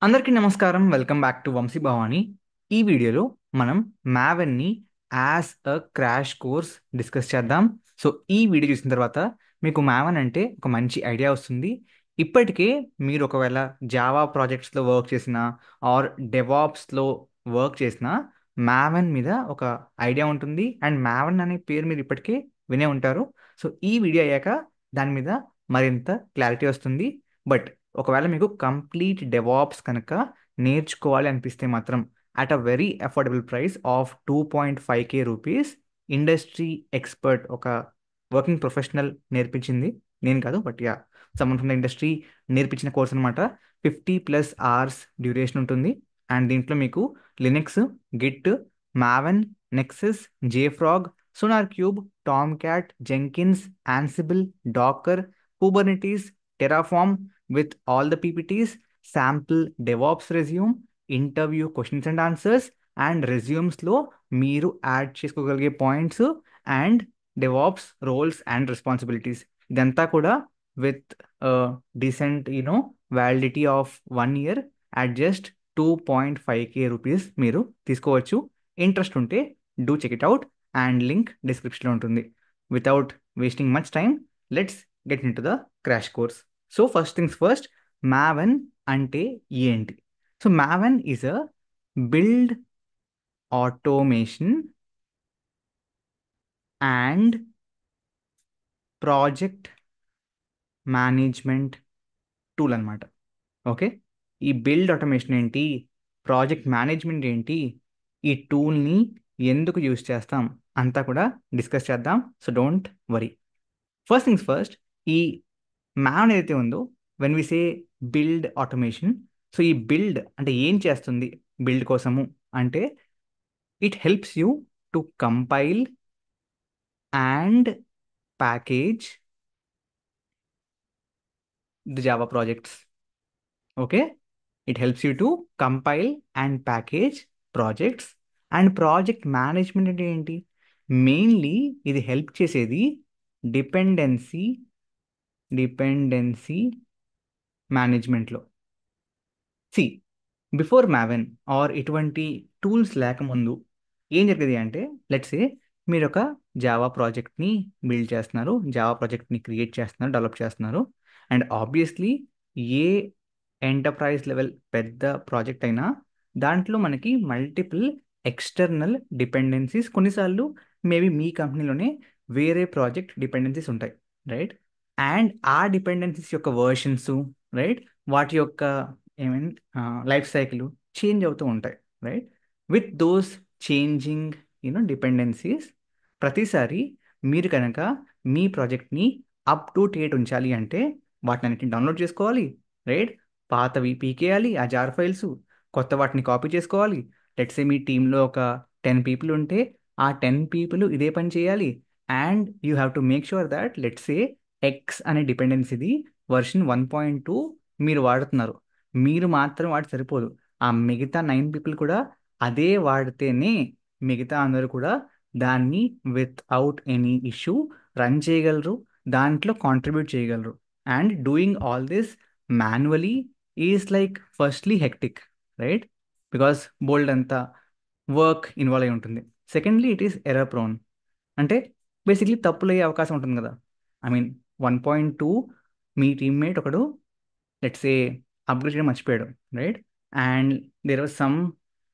అందరికీ నమస్కారం. Welcome back to Vamshi Bhavani. ఈ వీడియోలో మనం మ్యావెన్ని as a crash course discuss చేద్దాం. సో ఈ వీడియో చూసిన తర్వాత మీకు మ్యావెన్ అంటే ఒక మంచి ఐడియా వస్తుంది. ఇప్పటికే మీరు ఒకవేళ జావా ప్రాజెక్ట్స్లో వర్క్ చేసిన ఆర్ డెవాప్స్లో వర్క్ చేసిన మ్యావెన్ మీద ఒక ఐడియా ఉంటుంది. అండ్ మ్యావెన్ అనే పేరు మీరు ఇప్పటికే వినే ఉంటారు. సో ఈ వీడియో అయ్యాక దాని మీద మరింత క్లారిటీ వస్తుంది. బట్ ఒకవేళ మీకు కంప్లీట్ డెవాప్స్ కనుక నేర్చుకోవాలి అనిపిస్తే మాత్రం at a very affordable price of 2.5K rupees industry expert ఒక వర్కింగ్ ప్రొఫెషనల్ నేర్పించింది, నేను కాదు but yeah someone from the industry నేర్పించిన కోర్స్ అనమాట. 50+ అవర్స్ డ్యూరేషన్ ఉంటుంది. అండ్ దీంట్లో మీకు Linux, Git, Maven, Nexus, JFrog, SonarQube, Tomcat, Jenkins, Ansible, Docker, Kubernetes, Terraform with all the PPTs, sample DevOps resume, interview questions and answers, and resumes లో మీరు add చేసుకోగలిగే points and DevOps roles and responsibilities. ఇదంతా కూడా with decent validity of 1 year at just 2.5K rupees మీరు తీసుకోవచ్చు. Interest ఉంటే do check it out and link డిస్క్రిప్షన్లో ఉంటుంది. Without wasting much time, let's get into the crash course. So first things first, Maven అంటే ఏంటి? So Maven is a build automation and project management tool అనమాట. Okay, ఈ build automation ఏంటి, project management ఏంటి, ఈ టూల్ని ఎందుకు use చేస్తాం అంతా కూడా డిస్కస్ చేద్దాం. So don't worry. First things first, ఈ మ్యాన్ ఏదైతే ఉందో, when we say build automation, so ఈ బిల్డ్ అంటే ఏం చేస్తుంది? బిల్డ్ కోసము అంటే it helps you to compile and package the Java projects. Okay, it helps you to compile and package projects. And project management అంటే ఏంటి? మెయిన్లీ ఇది help చేసేది డిపెండెన్సీ డిపెండెన్సీ మేనేజ్మెంట్లో. సి, బిఫోర్ మ్యావెన్ ఆర్ ఇటువంటి tools లేకముందు ఏం జరిగేది అంటే, లెట్స్ సే మీరు ఒక జావా ప్రాజెక్ట్ని బిల్డ్ చేస్తున్నారు, జావా ప్రాజెక్ట్ని క్రియేట్ చేస్తున్నారు, డెవలప్ చేస్తున్నారు. And obviously A enterprise level పెద్ద ప్రాజెక్ట్ అయినా దాంట్లో మనకి మల్టిపుల్ ఎక్స్టర్నల్ డిపెండెన్సీస్, కొన్నిసార్లు మేబీ మీ కంపెనీలోనే వేరే ప్రాజెక్ట్ డిపెండెన్సీస్ ఉంటాయి, రైట్? అండ్ ఆ డిపెండెన్సీస్ యొక్క వర్షన్స్, రైట్, వాటి యొక్క ఏమైనా లైఫ్ సైకిల్ చేంజ్ అవుతూ ఉంటాయి, right? With those changing dependencies, ప్రతిసారి మీరు కనుక మీ ప్రాజెక్ట్ని అప్ టు డేట్ ఉంచాలి అంటే వాటిని డౌన్లోడ్ చేసుకోవాలి, రైట్? పాతవి పీకేయాలి ఆ జార్ ఫైల్స్, కొత్త వాటిని కాపీ చేసుకోవాలి. లెట్స్ సే మీ టీంలో ఒక 10 people ఉంటే ఆ 10 people ఇదే పని చేయాలి. And you have to make sure that let's say X అనే డిపెండెన్సీది వర్షన్ 1.2 మీరు వాడుతున్నారు, మీరు మాత్రం వాడి సరిపోదు, ఆ మిగతా 9 people కూడా అదే వాడితేనే మిగతా అందరూ కూడా దాన్ని వితౌట్ ఎనీ ఇష్యూ రన్ చేయగలరు, దాంట్లో కాంట్రిబ్యూట్ చేయగలరు. And doing all this manually is like firstly hectic, right? Because బోల్డ్ అంతా వర్క్ ఇన్వాల్వ్ అయి ఉంటుంది. Secondly it is error prone, అంటే బేసిక్లీ తప్పులు అయ్యే అవకాశం ఉంటుంది కదా. ఐ మీన్ 1.2 మీ టీమ్మేట్ ఒకడు లెట్స్ ఏ అప్గ్రేడ్ చేయడం మర్చిపోయాడు, right? And there was some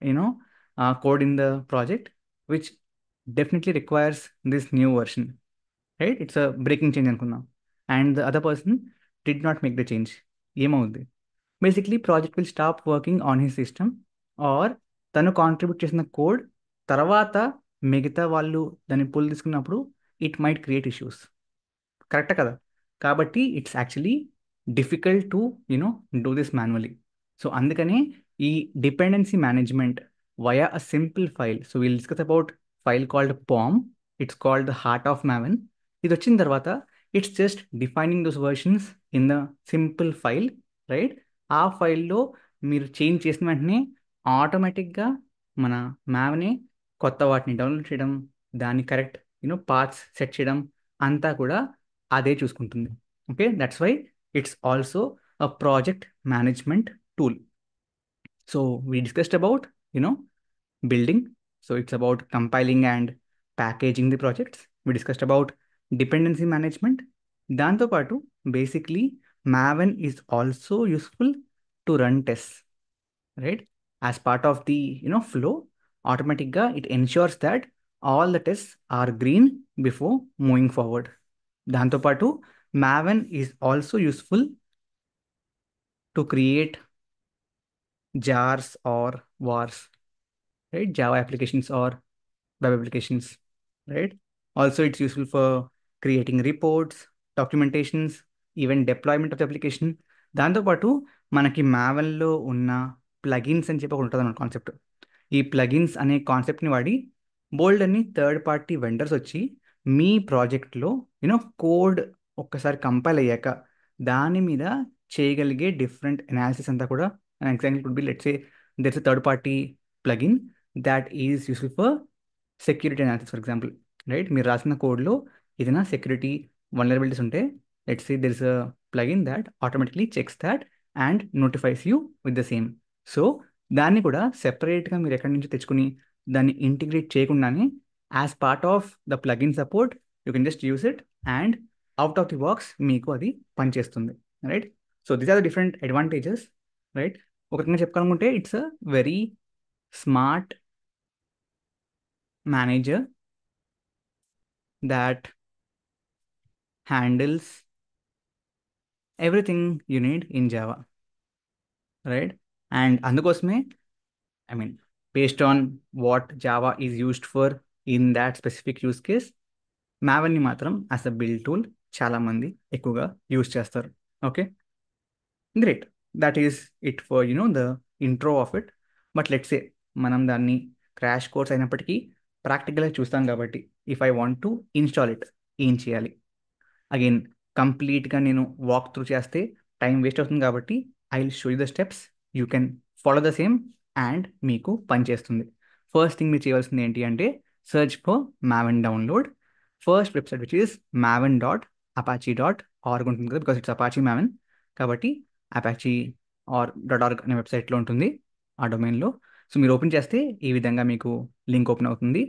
you know code in the project which definitely requires this new version, right? It's a breaking change అనుకుందాం. And the other person did not make the change. ఏమవుద్ది? Basically project will stop working on his system, or తను contribute చేసిన code తర్వాత మిగతా వాళ్ళు దాన్ని pull తీసుకున్నప్పుడు it might create issues. కరెక్టే కదా? కాబట్టి it's actually difficult to do this manually. So అందుకనే ఈ dependency management via a simple file. So will discuss about file called palm. It's called the heart of maven. ఇది వచ్చిన తర్వాత it's just defining those versions in the simple file, right? ఆ ఫైల్లో మీరు change చేసిన వెంటనే ఆటోమేటిక్గా మన మ్యావ్ని కొత్త వాటిని డౌన్లోడ్ చేయడం, దాన్ని కరెక్ట్ పార్ట్స్ సెట్ చేయడం అంతా కూడా అదే చూసుకుంటుంది. Okay, that's why it's also a project management tool. So we discussed about, building. So it's about compiling and packaging the projects. We discussed about dependency management. దాంతో పాటు basically Maven is also useful to run tests, right? As part of the flow, automatically it ensures that all the tests are green before moving forward. దాంతో పాటు Maven is also useful to create jars or vars, right? Java applications or web applications, right? Also, it's useful for creating reports, documentations, even deployment of the application. దాంతోపాటు మనకి మావెన్లో ఉన్న plugins అని చెప్పి ఒకటి ఉంటుంది అన్నమాట కాన్సెప్ట్. ఈ ప్లగిన్స్ అనే కాన్సెప్ట్ని వాడి బోల్డ్ అని థర్డ్ పార్టీ వెండర్స్ వచ్చి మీ ప్రాజెక్ట్లో కోడ్ ఒక్కసారి కంపైల్ అయ్యాక దాని మీద చేయగలిగే డిఫరెంట్ అనాలిసిస్ అంతా కూడా example could be let's say there's a third party plugin that is useful for security analysis, for example, right? మీరు రాసిన కోడ్లో ఏదైనా సెక్యూరిటీ వల్నరబిలిటీస్ ఉంటే let's say there is a plugin that automatically checks that and notifies you with the same. So దాన్ని కూడా సెపరేట్గా మీరు ఎక్కడి నుంచి తెచ్చుకుని దాన్ని ఇంటిగ్రేట్ చేయకుండానే as part of the plugin support you can just use it and out of the box మీకు అది పనిచేస్తుంది, right? So these are the different advantages, right? ఒక రకంగా చెప్పుకోవాలనుకుంటే it's a very smart manager that handles everything you need in Java, right? And అందుకోసమే I mean, based on what Java is used for in that specific use case, Maven ని మాత్రం as a build tool చాలా మంది ఎక్కువగా use చేస్తారు. Okay, great. That is it for the intro of it. But let's say మనం దాన్ని crash course అయినప్పటికీ ప్రాక్టికల్గా చూస్తాం కాబట్టి if I want to install it, ఏం చేయాలి? అగైన్ కంప్లీట్గా నేను వాక్ త్రూ చేస్తే టైం వేస్ట్ అవుతుంది కాబట్టి I will show you the steps, you can follow the same and మీకు పనిచేస్తుంది. ఫస్ట్ థింగ్ మీరు చేయవలసింది ఏంటి అంటే search for Maven download. First website which is maven.apache.org ఉంటుంది కదా, బికాస్ ఇట్స్ అపాచీ Maven కాబట్టి అపాచీ .org అనే వెబ్సైట్లో ఉంటుంది ఆ డొమైన్లో. సో మీరు ఓపెన్ చేస్తే ఈ విధంగా మీకు లింక్ ఓపెన్ అవుతుంది.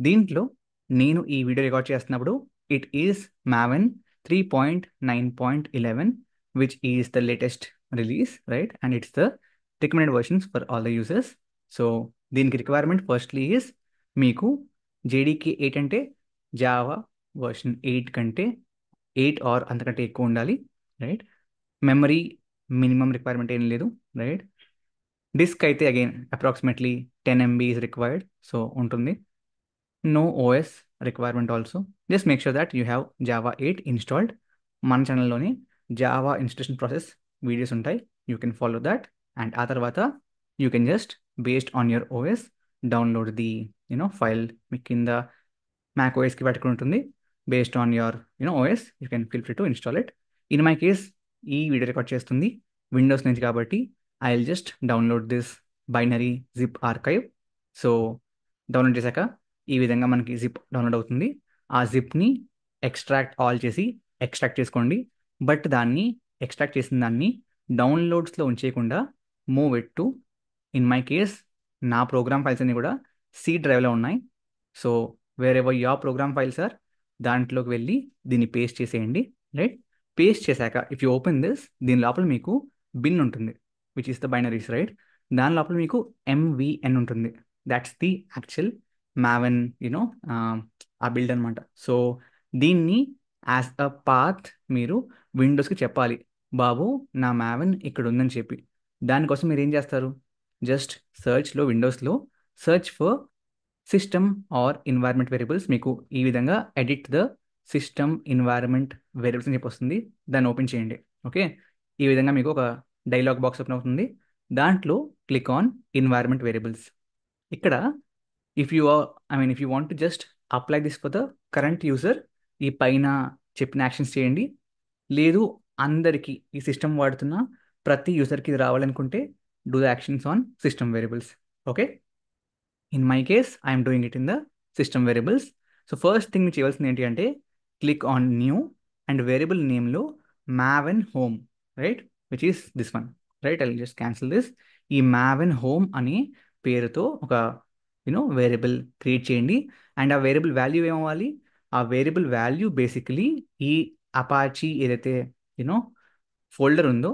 దీంట్లో నేను ఈ వీడియో రికార్డ్ చేస్తున్నప్పుడు it is Maven 3.9.11 which is the latest release, right? And it's the recommended versions for all the users. So దీనికి రిక్వైర్మెంట్ ఫస్ట్లీ ఈస్ మీకు JDK 8 అంటే జావా వర్షన్ 8 కంటే 8 ఆర్ అంతకంటే ఎక్కువ ఉండాలి, రైట్? మెమరీ మినిమం రిక్వైర్మెంట్ ఏం లేదు, రైట్? డిస్క్ అయితే again approximately 10 MB is required, so ఉంటుంది. No OS requirement also. Just make sure that you have Java 8 installed. మన ఛానల్లోని జావా ఇన్స్టాలేషన్ ప్రాసెస్ వీడియోస్ ఉంటాయి, you can follow that. And ఆ తర్వాత you can just based on your OS download the file. మీకు కింద Mac ఓఎస్కి పెట్టుకుని ఉంటుంది. Based on your OS you can feel free to install it. In my case ఈ video record చేస్తుంది Windows నుంచి కాబట్టి I will just download this binary zip archive. So download చేశాక ఈ విధంగా మనకి జిప్ డౌన్లోడ్ అవుతుంది. ఆ జిప్ని ఎక్స్ట్రాక్ట్ ఆల్ చేసి ఎక్స్ట్రాక్ట్ చేసుకోండి. బట్ దాన్ని ఎక్స్ట్రాక్ట్ చేసిన దాన్ని డౌన్లోడ్స్లో ఉంచేయకుండా move it to, in my case నా ప్రోగ్రామ్ ఫైల్స్ అన్ని కూడా C డ్రైవ్లో ఉన్నాయి. So wherever your program files are దాంట్లోకి వెళ్ళి దీన్ని పేస్ట్ చేసేయండి, రైట్? పేస్ట్ చేశాక ఇఫ్ యూ ఓపెన్ దిస్, దీని లోపల మీకు బిన్ ఉంటుంది which is the binaries, right? దాని లోపల మీకు MVN ఉంటుంది. దాట్స్ ది యాక్చువల్ Maven ఆ బిల్డ్ అనమాట. సో దీన్ని యాజ్ అ పాత్ మీరు విండోస్కి చెప్పాలి, బాబు నా Maven ఇక్కడ ఉందని చెప్పి. దానికోసం మీరు ఏం చేస్తారు, జస్ట్ సర్చ్లో విండోస్లో search for system or environment variables. మీకు ఈ విధంగా edit the system environment variables అని చెప్పి వస్తుంది. దాన్ని ఓపెన్ చేయండి. ఓకే, ఈ విధంగా మీకు ఒక డైలాగ్ బాక్స్ ఓపెన్ అవుతుంది. దాంట్లో క్లిక్ ఆన్ ఎన్వైర్న్మెంట్ వేరియబుల్స్. ఇక్కడ if you if you want to just apply this for the current user, ఈ పైన చెప్పిన యాక్షన్స్ చేయండి. లేదు అందరికీ ఈ సిస్టమ్ వాడుతున్న ప్రతి యూజర్కి ఇది రావాలనుకుంటే do the actions on system variables. Okay, in my case I'm doing it in the system variables. So first thing మీరు చేయవలసింది ఏంటి అంటే click on new and variable నేమ్లో Maven home, right, which is this one. Right. I just cancel this. ఈ Maven home అనే పేరుతో ఒక variable create చేయండి. అండ్ ఆ వేరియబుల్ వాల్యూ ఏమవ్వాలి? ఆ వేరియబుల్ వాల్యూ బేసికలీ ఈ అపాచీ ఏదైతే యూనో ఫోల్డర్ ఉందో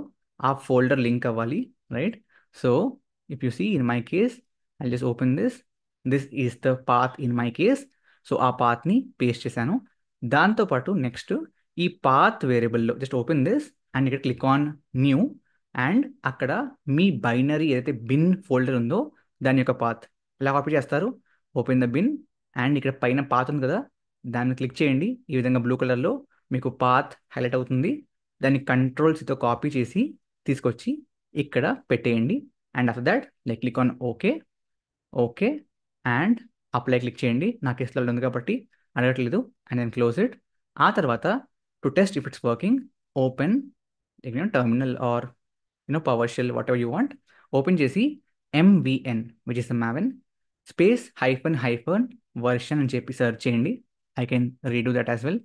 ఆ ఫోల్డర్ లింక్ అవ్వాలి, right? So if you see in my case, I just open this is the path in my case. So ఆ పాత్ని పేస్ట్ చేశాను. దాంతోపాటు నెక్స్ట్ ఈ పాత్ వేరియబుల్లో జస్ట్ ఓపెన్ దిస్ అండ్ ఇక్కడ క్లిక్ ఆన్ న్యూ. అండ్ అక్కడ మీ బైనరీ ఏదైతే బిన్ ఫోల్డర్ ఉందో దాని యొక్క పాత్ ఎలా కాపీ చేస్తారు? ఓపెన్ ద బిన్ అండ్ ఇక్కడ పైన పాత్ ఉంది కదా, దాన్ని క్లిక్ చేయండి. ఈ విధంగా బ్లూ కలర్లో మీకు పాత్ హైలైట్ అవుతుంది. దాన్ని కంట్రోల్స్తో కాపీ చేసి తీసుకొచ్చి ఇక్కడ పెట్టేయండి. And after that click on okay. Okay and apply click చేయండి. నా కేసులో ఉంది కాబట్టి అడగట్లేదు. And then close it. ఆ తర్వాత to test if it's working, open terminal or power shell whatever you want. Open చేసి MVN which is the Maven space hyphen version అని చెప్పి సెర్చ్ చేయండి. I can redo that as well.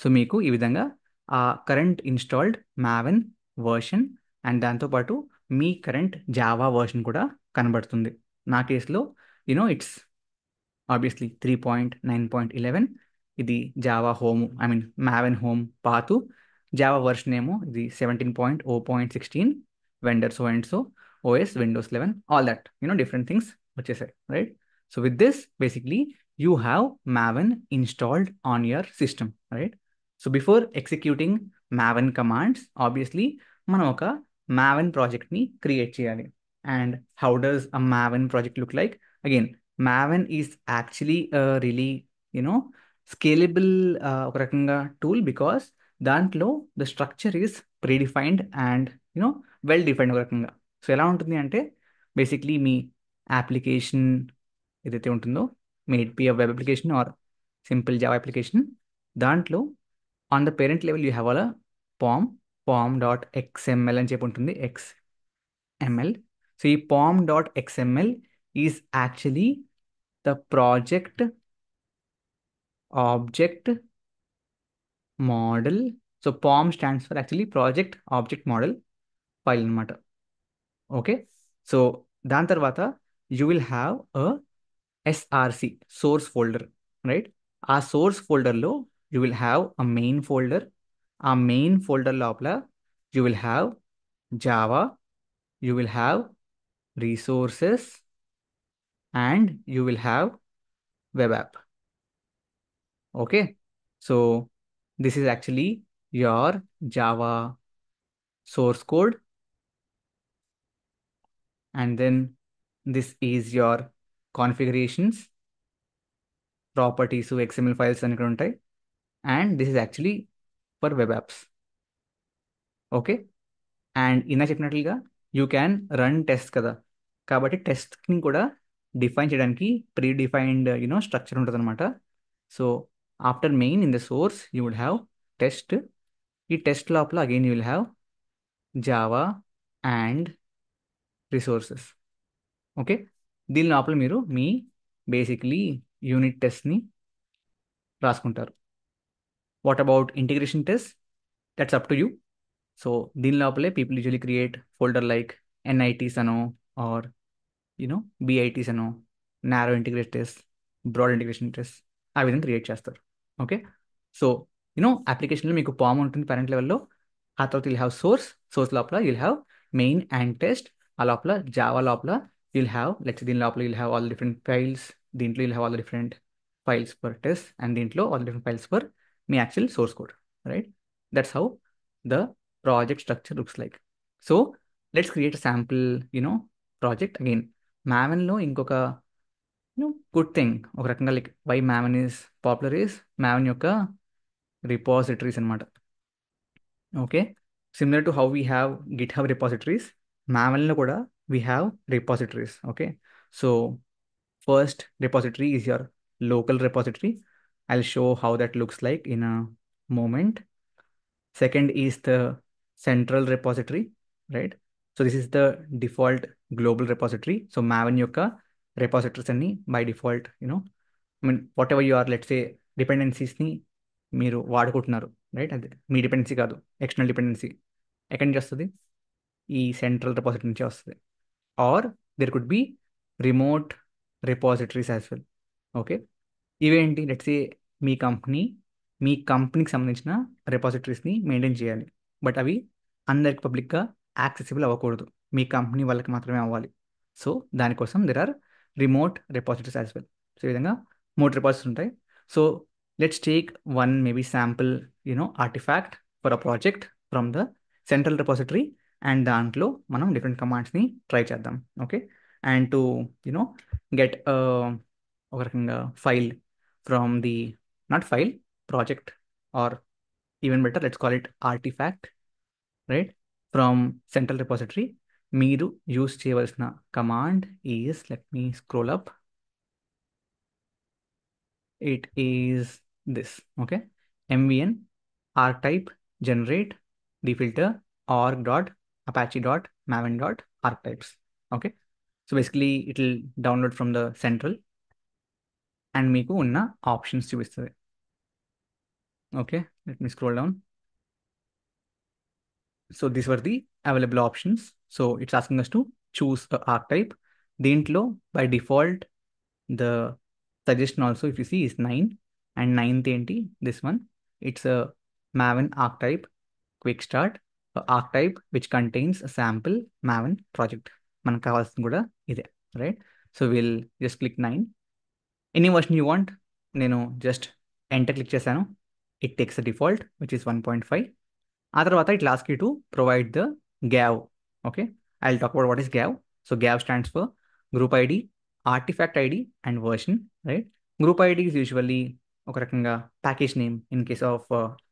So మీకు ఈ విధంగా ఆ current installed Maven version and దాంతోపాటు మీ current Java version కూడా కనబడుతుంది. నా కేసులో ఇట్స్ ఆబ్వియస్లీ 3.9.11. ఇది Java home, I mean Maven home path. Java version ఏమో ఇది 17.0.16. Vendor so and so, OS Windows 11, all that different things వచ్చేసాయి, right? So with this basically you have Maven installed on your system, right? So before executing Maven commands obviously మనం ఒక Maven ప్రాజెక్ట్ని create చేయాలి. And how does a Maven project look like? Again Maven is actually really scalable ఒక రకంగా tool, because దాంట్లో the structure is predefined and well defined ఒక రకంగా. So ఎలా ఉంటుంది అంటే బేసిక్లీ మీ అప్లికేషన్ ఏదైతే ఉంటుందో, maybe a web application or simple Java application, దాంట్లో on the parent level you have a pom.xml అని చెప్పి ఉంటుంది, XML. సో ఈ pom.xml is actually the project object model. So POM stands for actually project object model file అనమాట. Okay. So దాని తర్వాత you will have a SRC source folder, right? ఆ source ఫోల్డర్లో you will have a main folder. ఆ main folder లోపల you will have Java, you will have resources and you will have web app. Okay. So this is actually your Java source code, and then this is your configurations, properties, XML files అని ఇక్కడ ఉంటాయి. And this is actually for web apps. Okay. And ఇందా చెప్పినట్లుగా you can run test కదా, కాబట్టి టెస్ట్ని కూడా define చేయడానికి pre defined structure ఉంటుంది అనమాట. So after main in the source you would have test. ఈ టెస్ట్ లోపల again you will have Java and resources. Okay. దీని లోపల మీరు మీ బేసిక్లీ యూనిట్ టెస్ట్ని రాసుకుంటారు. What about integration test? That's up to you. So దీని లోపలే people usually create folder like NITs అనో ఆర్ BITs అనో, narrow integrate test, broad integration test, ఆ విధంగా క్రియేట్ చేస్తారు. ఓకే. సో అప్లికేషన్లో మీకు పామ్ ఉంటుంది పేరెంట్ లెవెల్లో. ఆ తర్వాత యూల్ హ్యావ్ సోర్స్ లోపల you'll have main and test. ఆ లోపల జావా లోపల యూల్ హ్యావ్ దీని లోపల you'll have all different files. దీంట్లో you'll have all different files for test and దీంట్లో ఆల్ డిఫరెంట్ ఫైల్స్ ఫర్ మీ actual source code, right? That's how the project structure looks like. So let's create a sample project. Again, Maven ఇంకొక good thing ఒక రకంగా why Maven is popular is Maven యొక్క repositories అనమాట. Okay. Similar to how we have GitHub repositories, Mavenలో కూడా we have repositories. Okay. So first repository is your local repository. I'll show how that looks like in a moment. Second is the central repository, right? So this is the default global repository. So Maven యొక్క repositories అన్ని by default, I mean, whatever you are, let's say, dependencies ని మీరు వాడుకుంటున్నారు, right? అదే మీ dependency కాదు, external dependency ఎక్కడి నుంచి వస్తుంది? ఈ సెంట్రల్ రిపాజిటరీ నుంచే వస్తుంది. Or there could be remote repositories as well. Okay, ఇవేంటి, లెట్స్ సే మీ కంపెనీ మీ కంపెనీకి సంబంధించిన రిపాజిటరీస్ని మెయింటైన్ చేయాలి, బట్ అవి అందరికి పబ్లిక్గా యాక్సెసిబుల్ అవ్వకూడదు, మీ కంపెనీ వాళ్ళకి మాత్రమే అవ్వాలి. సో దానికోసం there are remote repositories as well. So ఈ విధంగా 3 రిపాజిటరీస్ ఉంటాయి. So let's take one maybe sample artefact for a project from the central repository, and దాంట్లో మనం డిఫరెంట్ కమాండ్స్ని ట్రై చేద్దాం. Okay, and to you know get ఒక రకంగా file from the not file project, or even better, let's call it artifact, right, from central repository. మీరు use చేయవలసిన command is, let me scroll up, it is this. Okay, mvn archetype generate defilter org.apache.maven.archetypes. okay, so basically it will download from the central and మీకు ఉన్న options చూపిస్తుంది. okay, let me scroll down. So these were the available options. So it's asking us to choose the archetype. దీంట్లో by default the suggestion also, if you see, is 9, and 9th ఏంటి, this one, it's a Maven archetype quick start, a archetype which contains a sample Maven project. మనకు కావాల్సింది కూడా ఇదే, right? So we'll just click 9. Any version you want, నేను just enter click చేశాను, it takes the default which is 1.5. ఆ తర్వాత it లాస్క్ you to provide the GAV. Okay, I will talk about what is GAV. So GAV stands for group ID, artifact ID and version, right? Group ID is usually ఒక రకంగా package name in case of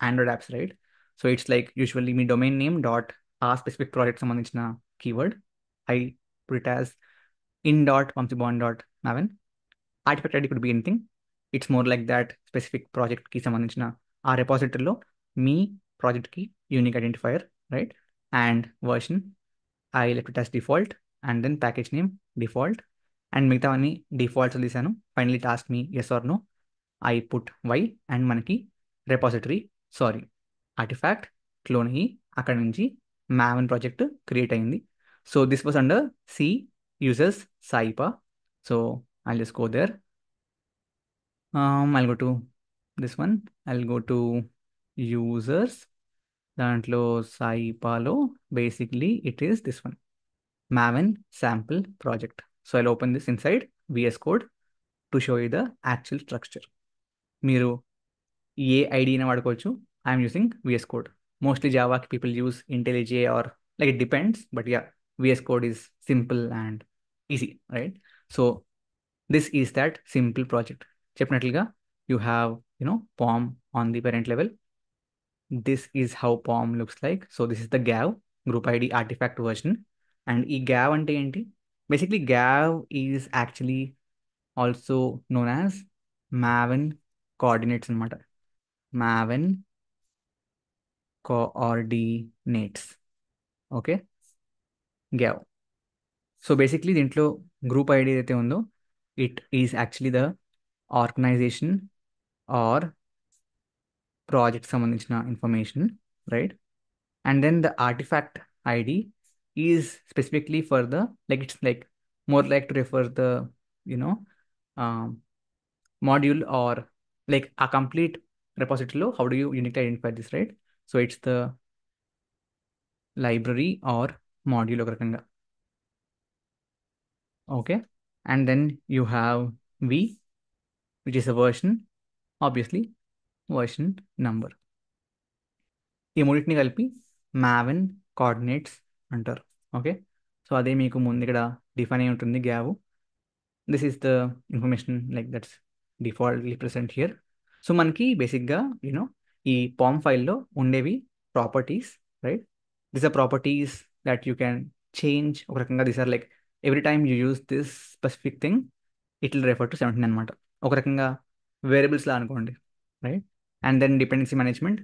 Android apps, right? So it's like usually మీ domain name dot ఆ specific project సంబంధించిన keyword. I put it as in dot వంశీబాన్ dot Maven. Artifact ID could be anything, it's more like that specific ప్రాజెక్ట్కి సంబంధించిన ఆ రెపాజిటరీలో మీ ప్రాజెక్ట్కి unique identifier, right? And version I left it as default, and then package name default, and మిగతావన్నీ defaults తీసాను. Finally టాస్క్ me yes or no, I put Y, and మనకి రెపాజిటరీ ఆర్టిఫాక్ట్ క్లోన్ అయ్యి అక్కడ నుంచి మావెన్ ప్రాజెక్ట్ క్రియేట్ అయింది. So this was under C users సాయిపా. So I just go there. I'll go to this one. I'll go to users. దాంట్లో సాయిపాలో basically it is this one, Maven sample project. So I'll open this inside VS Code to show you the actual structure. మీరు ఏ ఐడిని వాడుకోవచ్చు. I'm using VS Code. Mostly జావాకి people use IntelliJ or like it depends, but yeah, VS Code is simple and easy, right? So this is that simple project. చెప్పినట్లుగా you have POM on the parent level. This is how POM looks like. So this is the GAV, group ID artifact version. And ఈ GAV అంటే ఏంటి? Basically GAV is actually also known as Maven coordinates అన్నమాట. Maven coordinates. Okay, GAV. So basically దీంట్లో group ID ఏదైతే ఉందో it is actually the organization or project సంబంధించిన information, right? And then the artifact ID is specifically for the, like it's like more like to refer the you know um, module, or like a complete repository. How do you uniquely identify this, right? So it's the library or module ఒక రకంగా. Okay, and then you have V, which is a version, obviously version number. ఈ మూడింటిని కలిపి Maven coordinates అంటారు. Okay, so అదే మీకు ముందు ఇక్కడ డిఫైన్ అయి ఉంటుంది GAV. This is the information like that's defaultly present here. So మనకి బేసిక్గా ఈ పామ్ ఫైల్లో ఉండేవి properties, right? This are properties that you can change. ఒక రకంగా this are like every time you use this specific thing it will refer to 17 అనమాట. ఒక రకంగా వేరియబుల్స్లా అనుకోండి, right? And then dependency management,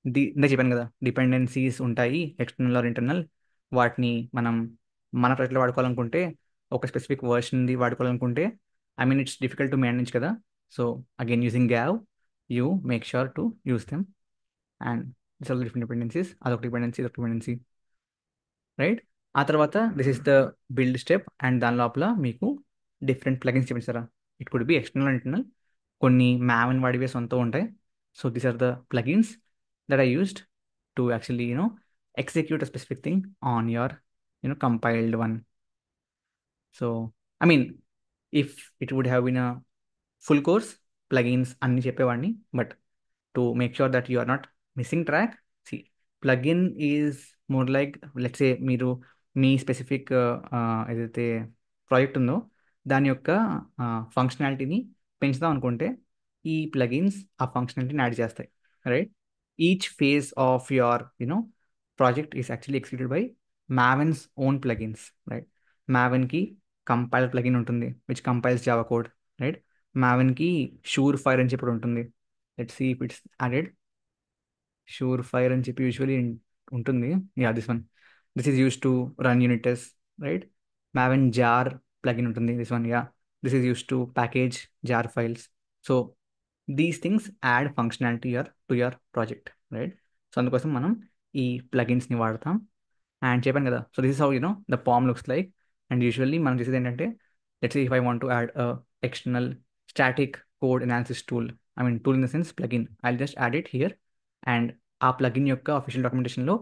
ఇందా చెప్పాను కదా, డిపెండెన్సీస్ ఉంటాయి ఎక్స్టర్నల్ ఆర్ ఇంటర్నల్. వాటిని మనం మన ప్రాజెక్ట్లో వాడుకోవాలనుకుంటే, ఒక స్పెసిఫిక్ వర్షన్ది వాడుకోవాలనుకుంటే, I mean it's difficult to manage కదా. So again using GAV you make sure to use them. And this are different dependencies, అదొక డిపెండెన్సీ, ఇదొక డిపెండెన్సీ, రైట్? ఆ తర్వాత this is the build step, and దాని లోపల మీకు డిఫరెంట్ ప్లగిన్స్ చూపిస్తారా. It could be external, internal. కొన్ని Maven వాడివే సొంత ఉంటాయి. So these are the plugins that I used to actually execute a specific thing on your compiled one. So I mean, if it would have been a full course, plugins అన్ని చెప్పేవాడిని, but to make sure that you are not missing track, see plugin is more like, let's say మీరు మీ specific ఏదైతే project ఉందో దాని యొక్క ఫంక్షనాలిటీని పెంచుదాం అనుకుంటే ఈ ప్లగిన్స్ ఆ ఫంక్షనాలిటీని యాడ్ చేస్తాయి, right. Each phase of your project is actually executed by Maven's own plugins, right. మావెన్కి కంపైల్ ప్లగిన్ ఉంటుంది which compiles Java code, right. మావెన్కి షూర్ ఫైర్ అని చెప్పి ఉంటుంది. Let's see if it's added. Surefire అని చెప్పి usually ఉంటుంది. Yeah, this one. This is use to run unit test, right. Maven jar plugin ఉంటుంది, this one. Yeah, this is use to package jar files. So these things add functionality to your project, right. So అందుకోసం మనం ఈ ప్లగిన్స్ని వాడతాం. And చెప్పాను కదా, so this is how the POM looks like. And usually మనం చేసేది ఏంటంటే, let's if I want to add external static code analysis tool, I mean tool in the sense plugin, I just add it here. And ఆ plugin యొక్క official డాక్యుమెంటేషన్లో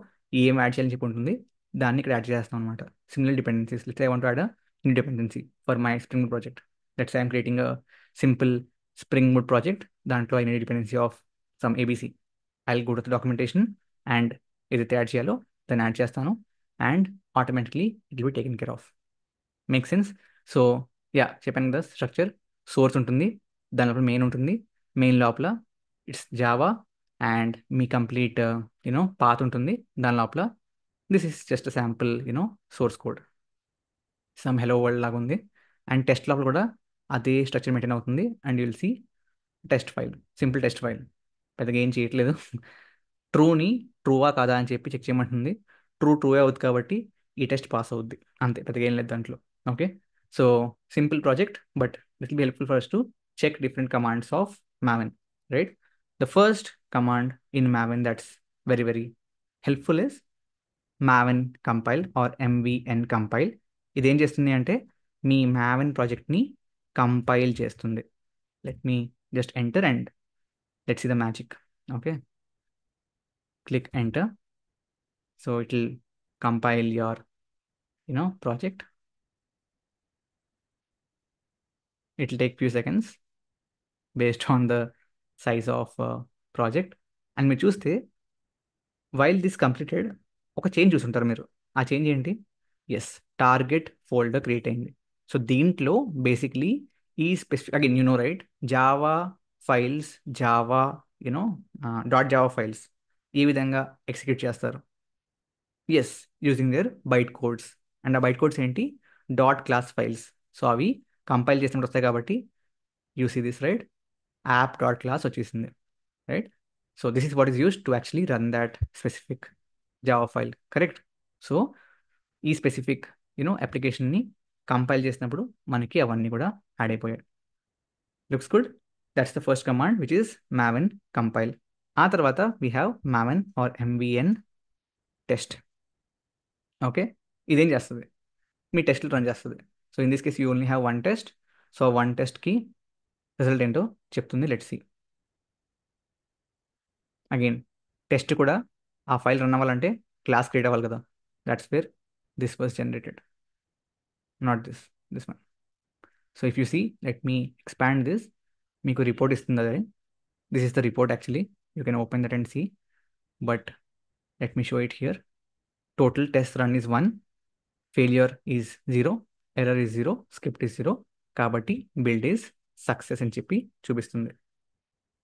ఏం add చేయాలని చెప్పి ఉంటుంది, దాన్ని ఇక్కడ యాడ్ చేస్తాం అనమాట. Similar dependencies, let's I want to add new dependency for my Spring Boot project. Let's I'm creating a simple Spring Boot project, దాంట్లో I need dependency of some ABC. I will go to the documentation and ఏదైతే add చేయాలో దాన్ని add చేస్తాను, and automatically it will be taken care of. Make sense? So yeah, చెప్పాను కదా structure. Source ఉంటుంది, దాని లోపల మెయిన్ ఉంటుంది, మెయిన్ లోపల ఇట్స్ జావా అండ్ మీ కంప్లీట్ పాత్ ఉంటుంది దాని లోపల. This is just sample source code, some hello world లాగా ఉంది. అండ్ టెస్ట్ లోపల కూడా అదే స్ట్రక్చర్ మెయింటైన్ అవుతుంది. And you will see test file, simple test file, పెద్దగా ఏం చేయట్లేదు. ట్రూని ట్రూవా కాదా అని చెప్పి చెక్ చేయమంటుంది. ట్రూవే అవుతుంది కాబట్టి ఈ టెస్ట్ పాస్ అవుద్ది, అంతే, పెద్దగా ఏం లేదు దాంట్లో. Okay, so simple project, but it will be helpful for us to check different commands of Maven, right? The first command in Maven that's very, very helpful is Maven compile or MVN compile. ఇదేం చేస్తుంది అంటే మీ Maven ప్రాజెక్ట్ని compile చేస్తుంది. Let me just enter and let's see the magic. Okay, click enter. So it will compile your project. It will take few seconds based on the size of project. And మీరు చూస్తే while this completed ఒక change చూసుంటారు మీరు. ఆ change ఏంటి? Yes, target folder create అయింది. So దీంట్లో basically ఈ specific, again right, Java files, Java dot Java files ఏ విధంగా ఎగ్జిక్యూట్ చేస్తారు? Yes, using their byte codes. And ఆ బైట్ కోడ్స్ ఏంటి? Dot class files. సో అవి కంపైల్ చేసినప్పుడు వస్తాయి కాబట్టి you see this, right, app dot class వచ్చేసింది, right. So this is what is used to actually run that specific Java file, correct. So ఈ specific అప్లికేషన్ని compile చేసినప్పుడు మనకి అవన్నీ కూడా యాడ్ అయిపోయాయి. Looks good. That's the first command which is Maven compile. ఆ తర్వాత we have Maven or MVN test. Okay, ఇదేం చేస్తుంది? మీ టెస్ట్లు రన్ చేస్తుంది. So in this case you only have one test. So one టెస్ట్కి రిజల్ట్ ఏంటో చెప్తుంది. Let's see. అగైన్ టెస్ట్ కూడా ఆ ఫైల్ రన్ అవ్వాలంటే క్లాస్ క్రియేట్ అవ్వాలి కదా. That's where this was generated, not this one. So if you see, let me expand this. మీకు report ఇస్తుంది అదే. This is the report actually. You can open that and see, but let me show it here. Total test run is 1, failure is 0, error is 0, script is 0. కాబట్టి build is success అని చెప్పి చూపిస్తుంది.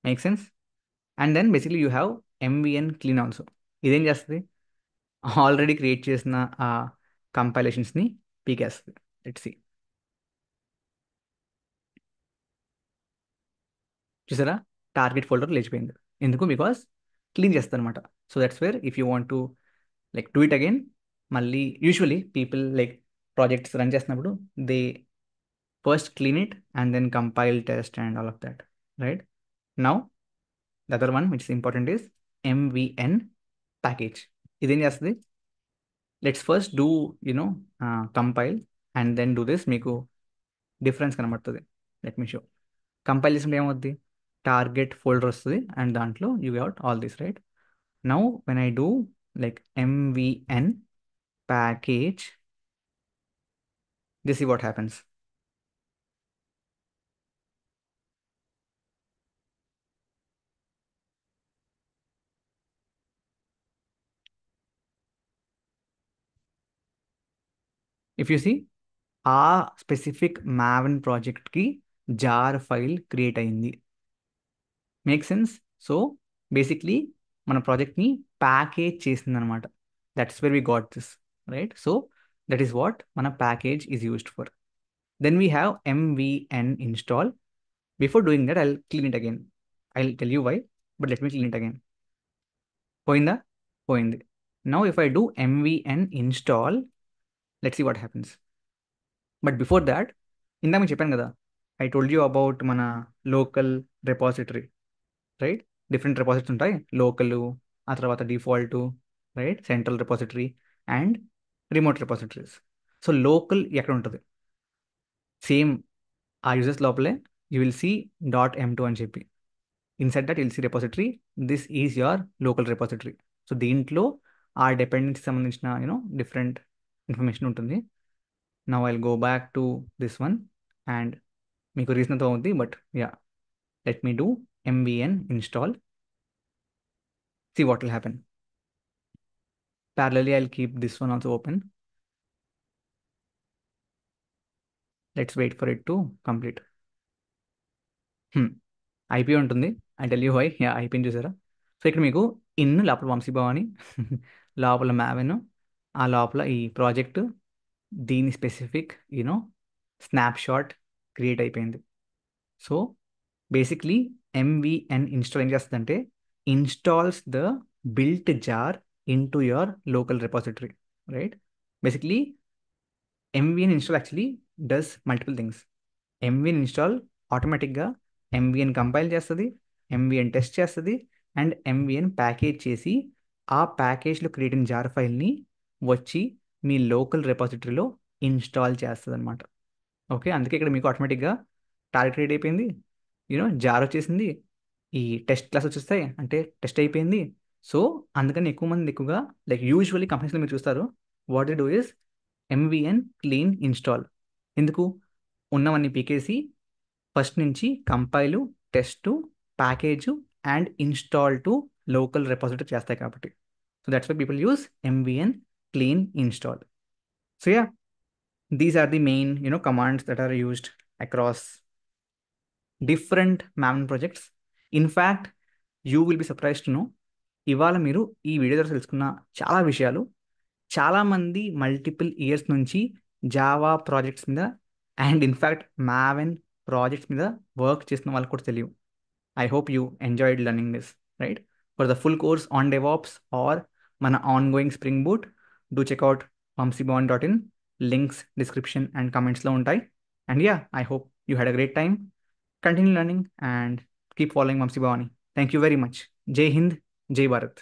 Make sense? And then basically you have MVN clean also. ఇదేం చేస్తుంది? Already create చేసిన ఆ కంపైలేషన్స్ని పీకేస్తుంది. Let's see. చూసారా, టార్గెట్ ఫోల్డర్ లేచిపోయింది. ఎందుకు? బికాస్ క్లీన్ చేస్తుంది అనమాట. So that's where if you want to like do it again, మళ్ళీ usually people like projects run చేసినప్పుడు they first clean it and then compile test and all of that, right. Now the other one which is important is MVN package. ఇదేం చేస్తుంది? Let's first do compile and then do this. మీకు difference కనబడుతుంది. Let me show. Compile చేసినప్పుడు ఏమవుద్ది, target folder వస్తుంది and దాంట్లో you get all this, right? Now when I do like MVN package, this is what happens. If you see, ఆ specific Maven ప్రాజెక్ట్కి jar file create అయింది. Make sense? So basically మన ప్రాజెక్ట్ని package చేసింది అనమాట. That's where we got this, right? So that is what మన package is used for. Then we have MVN install. Before doing that, I'll clean it again. I'll tell you why, but let me clean it again. పోయిందా? పోయింది. Now if I do MVN install, let's see what happens. But before that, ఇందాక మీకు చెప్పాను కదా, I told you about మన local repository, right? Different repositories ఉంటాయి. Local, ఆ తర్వాత default, right? Central repository and remote repositories. So local ఎక్కడ ఉంటుంది? సేమ్ ఆ యూజర్స్ లోపలే యూ విల్ సీ .m2 అని చెప్పి. Inside that will see repository, this is your local repository. So దీంట్లో ఆ డిపెండెన్సీ సంబంధించిన డిఫరెంట్ ఇన్ఫర్మేషన్ ఉంటుంది. Now I'll go back to this one and మీకు రీజన్తో అవుద్ది, but yeah, let me do MVN install. See what will happen. Parallelly, I'll keep this one also open. Let's wait for it to complete. IP ఉంటుంది. I tell you why. Yeah, ఐపీని చూసారా? So ఇక్కడ మీకు లోపల వంశీభవాని లోపల maven, ఆ లోపల ఈ ప్రాజెక్ట్, దీని స్పెసిఫిక్ స్నాప్షాట్ క్రియేట్ అయిపోయింది. సో బేసిక్లీ MVN ఇన్స్టాల్ ఏం చేస్తుందంటే, installs the built jar into your local repository, right? Basically, MVN install actually does multiple things. MVN install ఆటోమేటిక్గా MVN కంపైల్ చేస్తుంది, MVN టెస్ట్ చేస్తుంది అండ్ MVN ప్యాకేజ్ చేసి ఆ ప్యాకేజ్లో create అయిన jar ఫైల్ని వచ్చి మీ లోకల్ రెపాజిటరీలో ఇన్స్టాల్ చేస్తుంది అనమాట. ఓకే, అందుకే ఇక్కడ మీకు ఆటోమేటిక్గా టార్గెట్ క్రియేట్ అయిపోయింది, జార్ వచ్చేసింది, ఈ టెస్ట్ క్లాస్ వచ్చేస్తాయి, అంటే టెస్ట్ అయిపోయింది. సో అందుకని ఎక్కువ మంది ఎక్కువగా లైక్ యూజువల్లీ కంపెనీస్లో మీరు చూస్తారు, what they do is MVN clean install. ఎందుకు? ఉన్నవన్నీ పీకేసి ఫస్ట్ నుంచి compile, test, package and install to local repository చేస్తాయి కాబట్టి. So that's why people use MVN clean install. So yeah, these are the main commands that are used across different maven projects. In fact, you will be surprised to know, ఇవాళ మీరు ఈ video ద్వారా తెలుసుకున్న చాలా విషయాలు చాలామంది multiple years నుంచి Java projects మీద అండ్ ఇన్ఫ్యాక్ట్ మావెన్ ప్రాజెక్ట్స్ మీద వర్క్ చేసిన వాళ్ళకి కూడా తెలియవు. I hope you enjoyed learning this, right? For the full course on DevOps or మన ongoing Spring Boot, do check out vamsibhawan.in. Links description and comments లో ఉంటాయి. And yeah, I hope you had a great time. Continue learning and keep following Vamsi Bhavani. Thank you very much. Jai Hind, Jai Bharat.